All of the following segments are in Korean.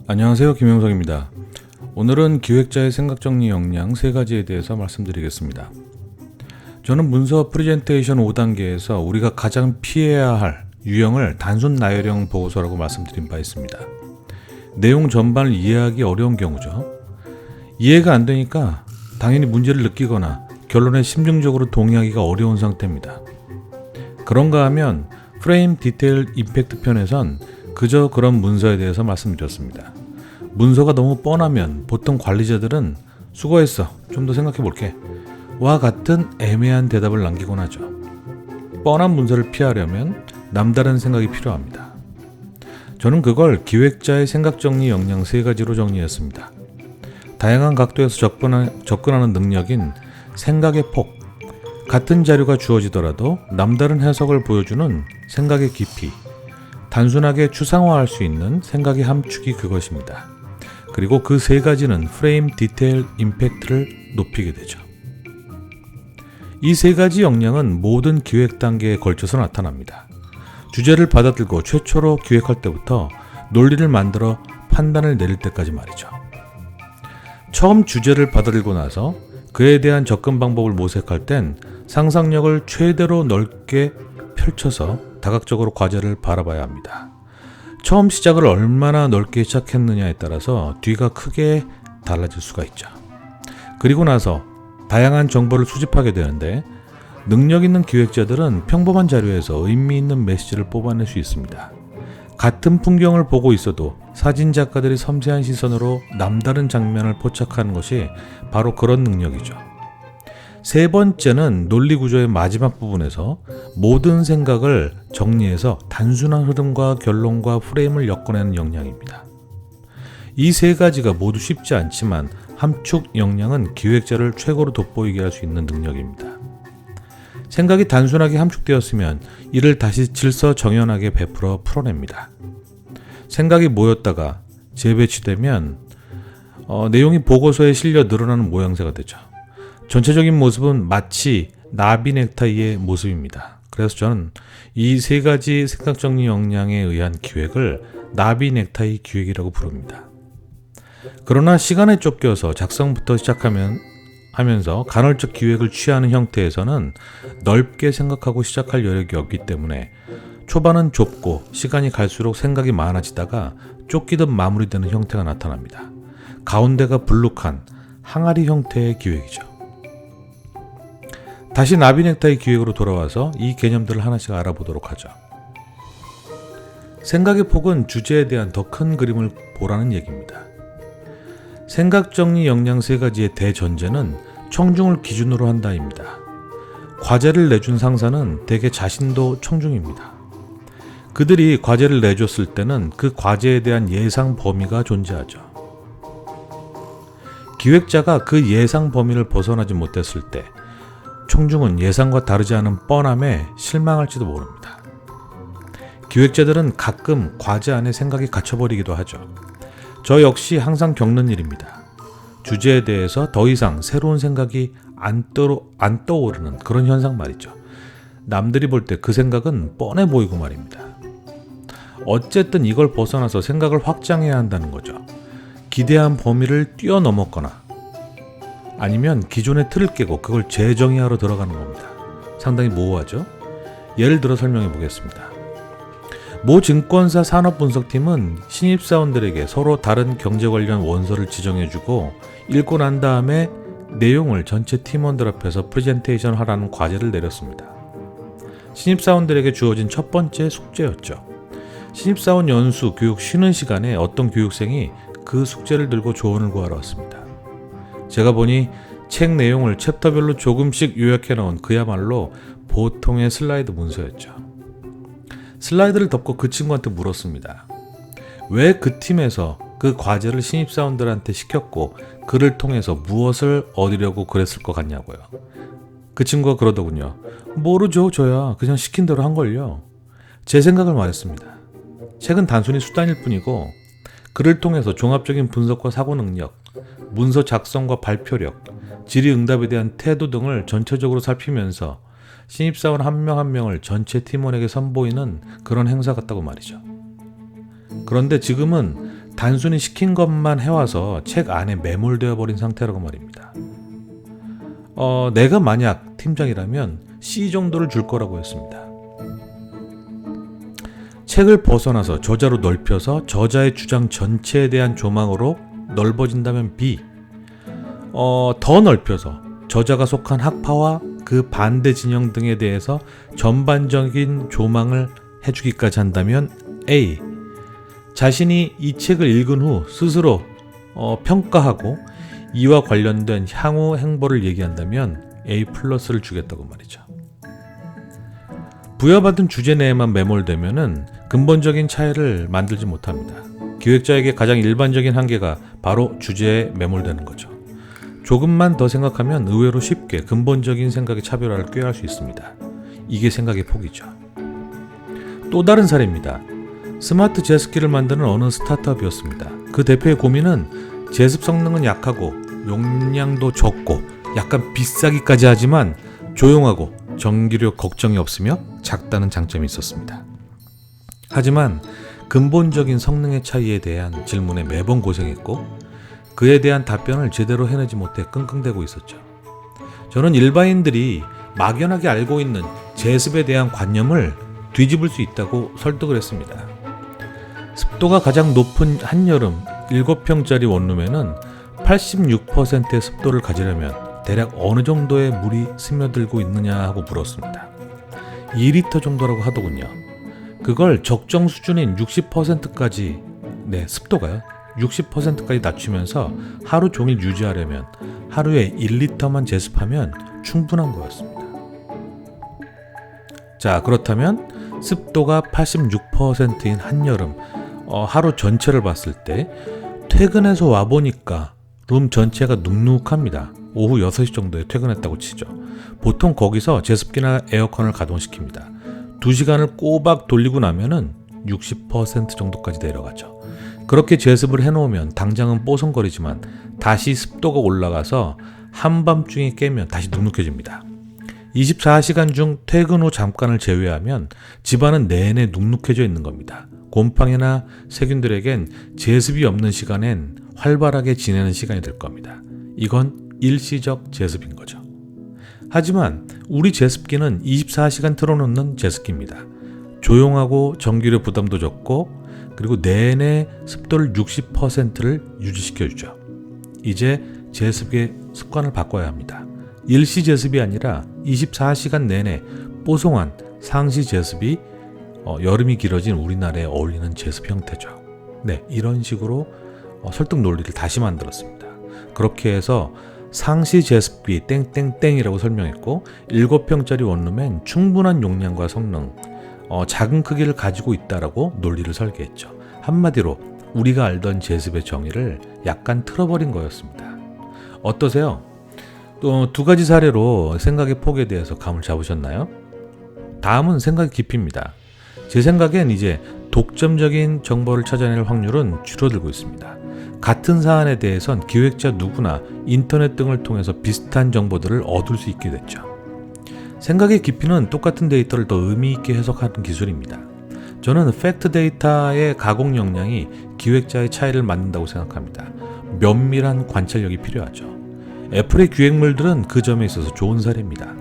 안녕하세요, 김영석입니다. 오늘은 기획자의 생각정리 역량 3가지에 대해서 말씀드리겠습니다. 저는 문서 프레젠테이션 5단계에서 우리가 가장 피해야 할 유형을 단순 나열형 보고서라고 말씀드린 바 있습니다. 내용 전반을 이해하기 어려운 경우죠. 이해가 안 되니까 당연히 문제를 느끼거나 결론에 심증적으로 동의하기가 어려운 상태입니다. 그런가 하면 프레임 디테일 임팩트 편에선 그저 그런 문서에 대해서 말씀드렸습니다. 문서가 너무 뻔하면 보통 관리자들은 수고했어, 좀 더 생각해 볼게 와 같은 애매한 대답을 남기곤 하죠. 뻔한 문서를 피하려면 남다른 생각이 필요합니다. 저는 그걸 기획자의 생각정리 역량 3가지로 정리했습니다. 다양한 각도에서 접근하는 능력인 생각의 폭, 같은 자료가 주어지더라도 남다른 해석을 보여주는 생각의 깊이, 단순하게 추상화할 수 있는 생각의 함축이 그것입니다. 그리고 그 3가지는 프레임 디테일 임팩트를 높이게 되죠. 이 3가지 역량은 모든 기획 단계에 걸쳐서 나타납니다. 주제를 받아들고 최초로 기획할 때부터 논리를 만들어 판단을 내릴 때까지 말이죠. 처음 주제를 받아들고 나서 그에 대한 접근 방법을 모색할 땐 상상력을 최대로 넓게 펼쳐서 다각적으로 과제를 바라봐야 합니다. 처음 시작을 얼마나 넓게 시작했느냐에 따라서 뒤가 크게 달라질 수가 있죠. 그리고 나서 다양한 정보를 수집하게 되는데 능력 있는 기획자들은 평범한 자료에서 의미 있는 메시지를 뽑아낼 수 있습니다. 같은 풍경을 보고 있어도 사진 작가들이 섬세한 시선으로 남다른 장면을 포착하는 것이 바로 그런 능력이죠. 3번째는 논리 구조의 마지막 부분에서 모든 생각을 정리해서 단순한 흐름과 결론과 프레임을 엮어내는 역량입니다. 이 3가지가 모두 쉽지 않지만 함축 역량은 기획자를 최고로 돋보이게 할 수 있는 능력입니다. 생각이 단순하게 함축되었으면 이를 다시 질서 정연하게 베풀어 풀어냅니다. 생각이 모였다가 재배치되면 내용이 보고서에 실려 늘어나는 모양새가 되죠. 전체적인 모습은 마치 나비 넥타이의 모습입니다. 그래서 저는 이 3가지 생각정리 역량에 의한 기획을 나비 넥타이 기획이라고 부릅니다. 그러나 시간에 쫓겨서 작성부터 시작하면서 간헐적 기획을 취하는 형태에서는 넓게 생각하고 시작할 여력이 없기 때문에 초반은 좁고 시간이 갈수록 생각이 많아지다가 쫓기듯 마무리되는 형태가 나타납니다. 가운데가 불룩한 항아리 형태의 기획이죠. 다시 나비 넥타이 기획으로 돌아와서 이 개념들을 하나씩 알아보도록 하죠. 생각의 폭은 주제에 대한 더 큰 그림을 보라는 얘기입니다. 생각정리 역량 3가지의 대전제는 청중을 기준으로 한다입니다. 과제를 내준 상사는 대개 자신도 청중입니다. 그들이 과제를 내줬을 때는 그 과제에 대한 예상 범위가 존재하죠. 기획자가 그 예상 범위를 벗어나지 못했을 때 청중은 예상과 다르지 않은 뻔함에 실망할지도 모릅니다. 기획자들은 가끔 과제 안에 생각이 갇혀버리기도 하죠. 저 역시 항상 겪는 일입니다. 주제에 대해서 더 이상 새로운 생각이 안 떠오르는 그런 현상 말이죠. 남들이 볼 때 그 생각은 뻔해 보이고 말입니다. 어쨌든 이걸 벗어나서 생각을 확장해야 한다는 거죠. 기대한 범위를 뛰어넘었거나 아니면 기존의 틀을 깨고 그걸 재정의하러 들어가는 겁니다. 상당히 모호하죠? 예를 들어 설명해 보겠습니다. 모 증권사 산업분석팀은 신입사원들에게 서로 다른 경제 관련 원서를 지정해주고 읽고 난 다음에 내용을 전체 팀원들 앞에서 프레젠테이션 하라는 과제를 내렸습니다. 신입사원들에게 주어진 첫 번째 숙제였죠. 신입사원 연수 교육 쉬는 시간에 어떤 교육생이 그 숙제를 들고 조언을 구하러 왔습니다. 제가 보니 책 내용을 챕터별로 조금씩 요약해 놓은 그야말로 보통의 슬라이드 문서였죠. 슬라이드를 덮고 그 친구한테 물었습니다. 왜 그 팀에서 그 과제를 신입사원들한테 시켰고 그를 통해서 무엇을 얻으려고 그랬을 것 같냐고요. 그 친구가 그러더군요. 모르죠, 저야 그냥 시킨 대로 한걸요. 제 생각을 말했습니다. 책은 단순히 수단일 뿐이고 그를 통해서 종합적인 분석과 사고 능력, 문서 작성과 발표력, 질의응답에 대한 태도 등을 전체적으로 살피면서 신입사원 한 명 한 명을 전체 팀원에게 선보이는 그런 행사 같다고 말이죠. 그런데 지금은 단순히 시킨 것만 해와서 책 안에 매몰되어 버린 상태라고 말입니다. 내가 만약 팀장이라면 C 정도를 줄 거라고 했습니다. 책을 벗어나서 저자로 넓혀서 저자의 주장 전체에 대한 조망으로 넓어진다면 B. 더 넓혀서 저자가 속한 학파와 그 반대 진영 등에 대해서 전반적인 조망을 해주기까지 한다면 A. 자신이 이 책을 읽은 후 스스로 평가하고 이와 관련된 향후 행보를 얘기한다면 A+를 주겠다고 말이죠. 부여받은 주제 내에만 매몰되면은 근본적인 차이를 만들지 못합니다. 기획자에게 가장 일반적인 한계가 바로 주제에 매몰되는 거죠. 조금만 더 생각하면 의외로 쉽게 근본적인 생각의 차별화를 꾀할 수 있습니다. 이게 생각의 폭이죠. 또 다른 사례입니다. 스마트 제습기를 만드는 어느 스타트업이었습니다. 그 대표의 고민은 제습 성능은 약하고 용량도 적고 약간 비싸기까지 하지만 조용하고 전기료 걱정이 없으며 작다는 장점이 있었습니다. 하지만 근본적인 성능의 차이에 대한 질문에 매번 고생했고 그에 대한 답변을 제대로 해내지 못해 끙끙대고 있었죠. 저는 일반인들이 막연하게 알고 있는 제습에 대한 관념을 뒤집을 수 있다고 설득을 했습니다. 습도가 가장 높은 한여름 7평짜리 원룸에는 86%의 습도를 가지려면 대략 어느 정도의 물이 스며들고 있느냐 하고 물었습니다. 2리터 정도라고 하더군요. 그걸 적정 수준인 60%까지, 습도가요. 60%까지 낮추면서 하루 종일 유지하려면 하루에 1리터만 제습하면 충분한 거였습니다. 자, 그렇다면 습도가 86%인 한여름 하루 전체를 봤을 때 퇴근해서 와보니까 룸 전체가 눅눅합니다. 오후 6시 정도에 퇴근했다고 치죠. 보통 거기서 제습기나 에어컨을 가동시킵니다. 2시간을 꼬박 돌리고 나면은 60% 정도까지 내려가죠. 그렇게 제습을 해놓으면 당장은 뽀송거리지만 다시 습도가 올라가서 한밤중에 깨면 다시 눅눅해집니다. 24시간 중 퇴근 후 잠깐을 제외하면 집안은 내내 눅눅해져 있는 겁니다. 곰팡이나 세균들에겐 제습이 없는 시간엔 활발하게 지내는 시간이 될 겁니다. 이건 일시적 제습인 거죠. 하지만 우리 제습기는 24시간 틀어놓는 제습기입니다. 조용하고 전기료 부담도 적고 그리고 내내 습도를 60%를 유지시켜주죠. 이제 제습의 습관을 바꿔야 합니다. 일시 제습이 아니라 24시간 내내 뽀송한 상시 제습이 여름이 길어진 우리나라에 어울리는 제습 형태죠. 이런 식으로 설득 논리를 다시 만들었습니다. 그렇게 해서 상시 제습기 땡땡땡이라고 설명했고 7평짜리 원룸엔 충분한 용량과 성능, 작은 크기를 가지고 있다라고 논리를 설계했죠. 한마디로 우리가 알던 제습의 정의를 약간 틀어버린 거였습니다. 어떠세요? 또 2가지 사례로 생각의 폭에 대해서 감을 잡으셨나요? 다음은 생각의 깊이입니다. 제 생각엔 이제 독점적인 정보를 찾아낼 확률은 줄어들고 있습니다. 같은 사안에 대해선 기획자 누구나 인터넷 등을 통해서 비슷한 정보들을 얻을 수 있게 됐죠. 생각의 깊이는 똑같은 데이터를 더 의미 있게 해석하는 기술입니다. 저는 팩트 데이터의 가공 역량이 기획자의 차이를 만든다고 생각합니다. 면밀한 관찰력이 필요하죠. 애플의 기획물들은 그 점에 있어서 좋은 사례입니다.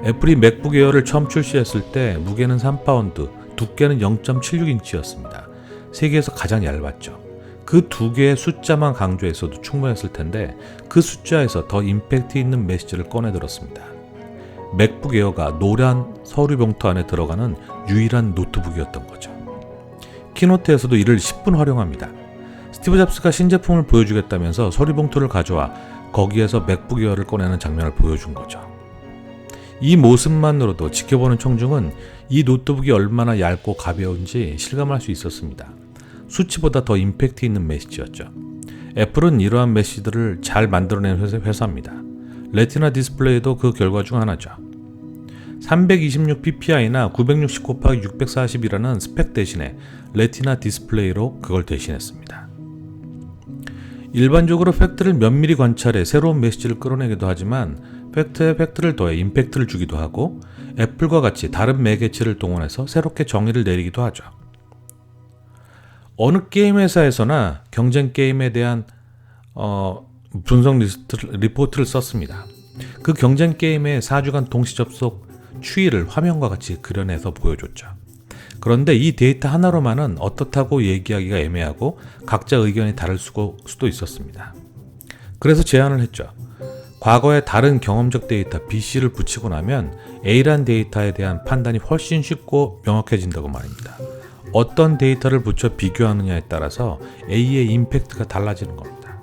애플이 맥북 에어를 처음 출시했을 때 무게는 3파운드, 두께는 0.76인치였습니다. 세계에서 가장 얇았죠. 그 2개의 숫자만 강조했어도 충분했을 텐데 그 숫자에서 더 임팩트 있는 메시지를 꺼내들었습니다. 맥북 에어가 노란 서류 봉투 안에 들어가는 유일한 노트북이었던 거죠. 키노트에서도 이를 10분 활용합니다. 스티브 잡스가 신제품을 보여주겠다면서 서류 봉투를 가져와 거기에서 맥북 에어를 꺼내는 장면을 보여준 거죠. 이 모습만으로도 지켜보는 청중은 이 노트북이 얼마나 얇고 가벼운지 실감할 수 있었습니다. 수치보다 더 임팩트 있는 메시지였죠. 애플은 이러한 메시지들을 잘 만들어낸 회사입니다. 레티나 디스플레이도 그 결과 중 하나죠. 326ppi나 960x640이라는 스펙 대신에 레티나 디스플레이로 그걸 대신했습니다. 일반적으로 팩트를 면밀히 관찰해 새로운 메시지를 끌어내기도 하지만 팩트에 팩트를 더해 임팩트를 주기도 하고 애플과 같이 다른 매개체를 동원해서 새롭게 정의를 내리기도 하죠. 어느 게임 회사에서나 경쟁 게임에 대한 분석 리포트를 썼습니다. 그 경쟁 게임의 4주간 동시 접속 추이를 화면과 같이 그려내서 보여줬죠. 그런데 이 데이터 하나로만은 어떻다고 얘기하기가 애매하고 각자 의견이 다를 수도 있었습니다. 그래서 제안을 했죠. 과거에 다른 경험적 데이터 B씨를 붙이고 나면 A란 데이터에 대한 판단이 훨씬 쉽고 명확해진다고 말입니다. 어떤 데이터를 붙여 비교하느냐에 따라서 A의 임팩트가 달라지는 겁니다.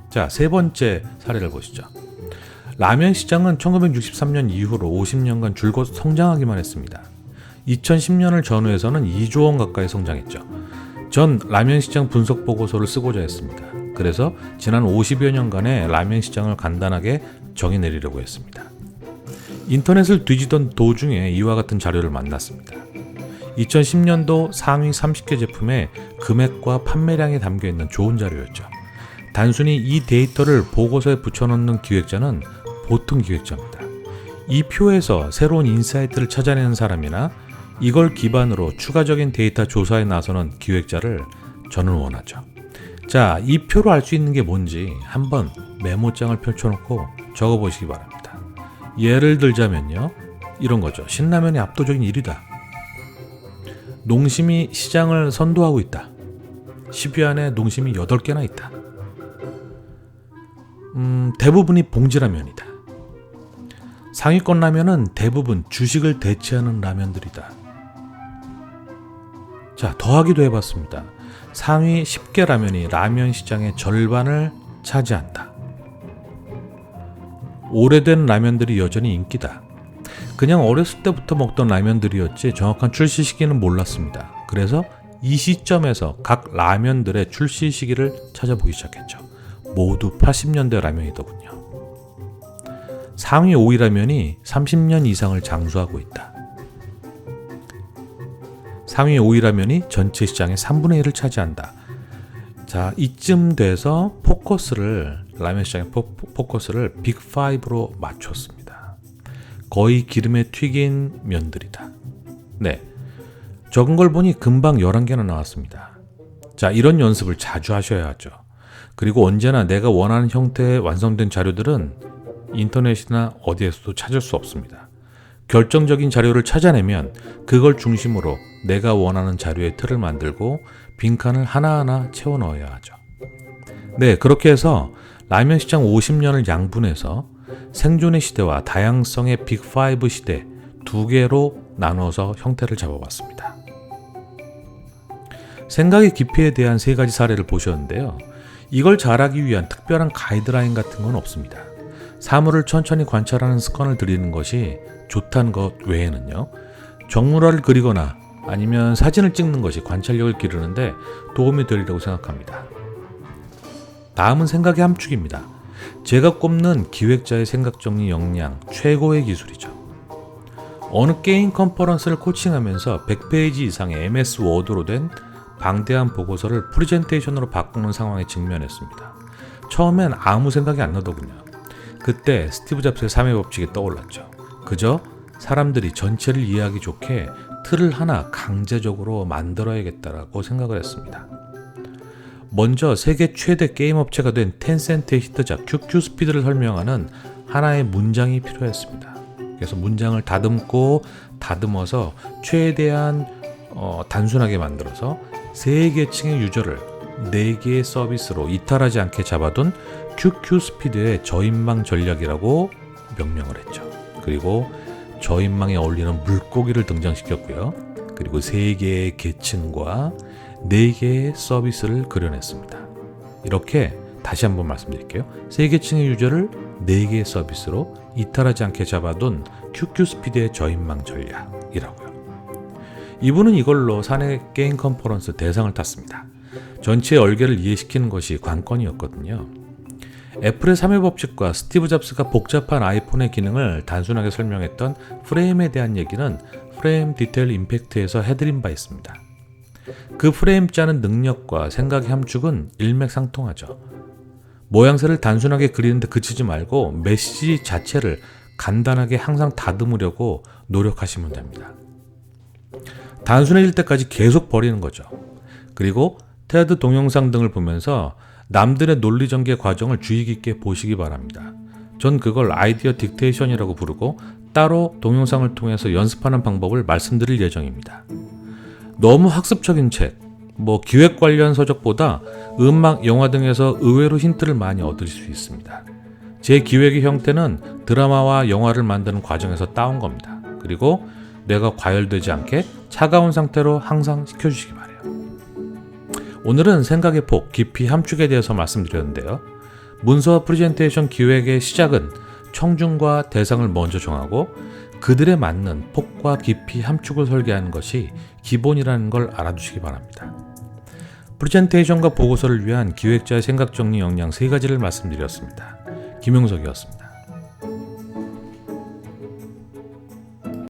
자, 세 번째 사례를 보시죠. 라면 시장은 1963년 이후로 50년간 줄곧 성장하기만 했습니다. 2010년을 전후해서는 2조 원 가까이 성장했죠. 전 라면 시장 분석 보고서를 쓰고자 했습니다. 그래서 지난 50여 년간의 라면 시장을 간단하게 정의 내리려고 했습니다. 인터넷을 뒤지던 도중에 이와 같은 자료를 만났습니다. 2010년도 상위 30개 제품의 금액과 판매량이 담겨있는 좋은 자료였죠. 단순히 이 데이터를 보고서에 붙여넣는 기획자는 보통 기획자입니다. 이 표에서 새로운 인사이트를 찾아내는 사람이나 이걸 기반으로 추가적인 데이터 조사에 나서는 기획자를 저는 원하죠. 자, 이 표로 알 수 있는 게 뭔지 한번 메모장을 펼쳐놓고 적어보시기 바랍니다. 예를 들자면요, 이런 거죠. 신라면이 압도적인 1위다. 농심이 시장을 선도하고 있다. 10위 안에 농심이 8개나 있다. 대부분이 봉지라면이다. 상위권 라면은 대부분 주식을 대체하는 라면들이다. 자, 더하기도 해봤습니다. 상위 10개 라면이 라면 시장의 절반을 차지한다. 오래된 라면들이 여전히 인기다. 그냥 어렸을 때부터 먹던 라면들이었지 정확한 출시 시기는 몰랐습니다. 그래서 이 시점에서 각 라면들의 출시 시기를 찾아보기 시작했죠. 모두 80년대 라면이더군요. 상위 5위 라면이 30년 이상을 장수하고 있다. 상위 5위 라면이 전체 시장의 3분의 1을 차지한다. 자, 이쯤 돼서 라면 시장의 포커스를 빅5로 맞췄습니다. 거의 기름에 튀긴 면들이다. 네, 적은 걸 보니 금방 11개나 나왔습니다. 자, 이런 연습을 자주 하셔야 하죠. 그리고 언제나 내가 원하는 형태의 완성된 자료들은 인터넷이나 어디에서도 찾을 수 없습니다. 결정적인 자료를 찾아내면 그걸 중심으로 내가 원하는 자료의 틀을 만들고 빈칸을 하나하나 채워 넣어야 하죠. 네, 그렇게 해서 라면 시장 50년을 양분해서 생존의 시대와 다양성의 빅5 시대 두 개로 나눠서 형태를 잡아봤습니다. 생각의 깊이에 대한 세 가지 사례를 보셨는데요. 이걸 잘하기 위한 특별한 가이드라인 같은 건 없습니다. 사물을 천천히 관찰하는 습관을 들이는 것이 좋다는 것 외에는요, 정물화를 그리거나 아니면 사진을 찍는 것이 관찰력을 기르는데 도움이 되리라고 생각합니다. 다음은 생각의 함축입니다. 제가 꼽는 기획자의 생각정리 역량 최고의 기술이죠. 어느 게임 컨퍼런스를 코칭하면서 100페이지 이상의 MS 워드로 된 방대한 보고서를 프레젠테이션으로 바꾸는 상황에 직면했습니다. 처음엔 아무 생각이 안 나더군요. 그때 스티브 잡스의 3의 법칙이 떠올랐죠. 그저 사람들이 전체를 이해하기 좋게 틀을 하나 강제적으로 만들어야겠다라고 생각을 했습니다. 먼저 세계 최대 게임 업체가 된 텐센트의 히트작 QQ스피드를 설명하는 하나의 문장이 필요했습니다. 그래서 문장을 다듬어서 최대한 단순하게 만들어서 3계층의 유저를 4개의 서비스로 이탈하지 않게 잡아둔 QQ스피드의 저인망 전략이라고 명명을 했죠. 그리고 저인망에 어울리는 물고기를 등장시켰고요. 그리고 3개의 계층과 4개의 서비스를 그려냈습니다. 이렇게 다시 한번 말씀드릴게요. 3계층의 유저를 4개의 서비스로 이탈하지 않게 잡아둔 QQ스피드의 저인망 전략이라고요. 이분은 이걸로 사내 게임 컨퍼런스 대상을 탔습니다. 전체의 얼개를 이해시키는 것이 관건이었거든요. 애플의 3의 법칙과 스티브 잡스가 복잡한 아이폰의 기능을 단순하게 설명했던 프레임에 대한 얘기는 프레임 디테일 임팩트에서 해드린 바 있습니다. 그 프레임 짜는 능력과 생각의 함축은 일맥상통하죠. 모양새를 단순하게 그리는데 그치지 말고 메시지 자체를 간단하게 항상 다듬으려고 노력하시면 됩니다. 단순해질 때까지 계속 버리는 거죠. 그리고 테드 동영상 등을 보면서 남들의 논리 전개 과정을 주의 깊게 보시기 바랍니다. 전 그걸 아이디어 딕테이션이라고 부르고 따로 동영상을 통해서 연습하는 방법을 말씀드릴 예정입니다. 너무 학습적인 책, 기획 관련 서적보다 음악, 영화 등에서 의외로 힌트를 많이 얻을 수 있습니다. 제 기획의 형태는 드라마와 영화를 만드는 과정에서 따온 겁니다. 그리고 뇌가 과열되지 않게 차가운 상태로 항상 식혀주시기 바래요. 오늘은 생각의 폭, 깊이, 함축에 대해서 말씀드렸는데요. 문서와 프레젠테이션 기획의 시작은 청중과 대상을 먼저 정하고 그들에 맞는 폭과 깊이, 함축을 설계하는 것이 기본이라는 걸 알아두시기 바랍니다. 프레젠테이션과 보고서를 위한 기획자의 생각 정리 역량 3가지를 말씀드렸습니다. 김용석이었습니다.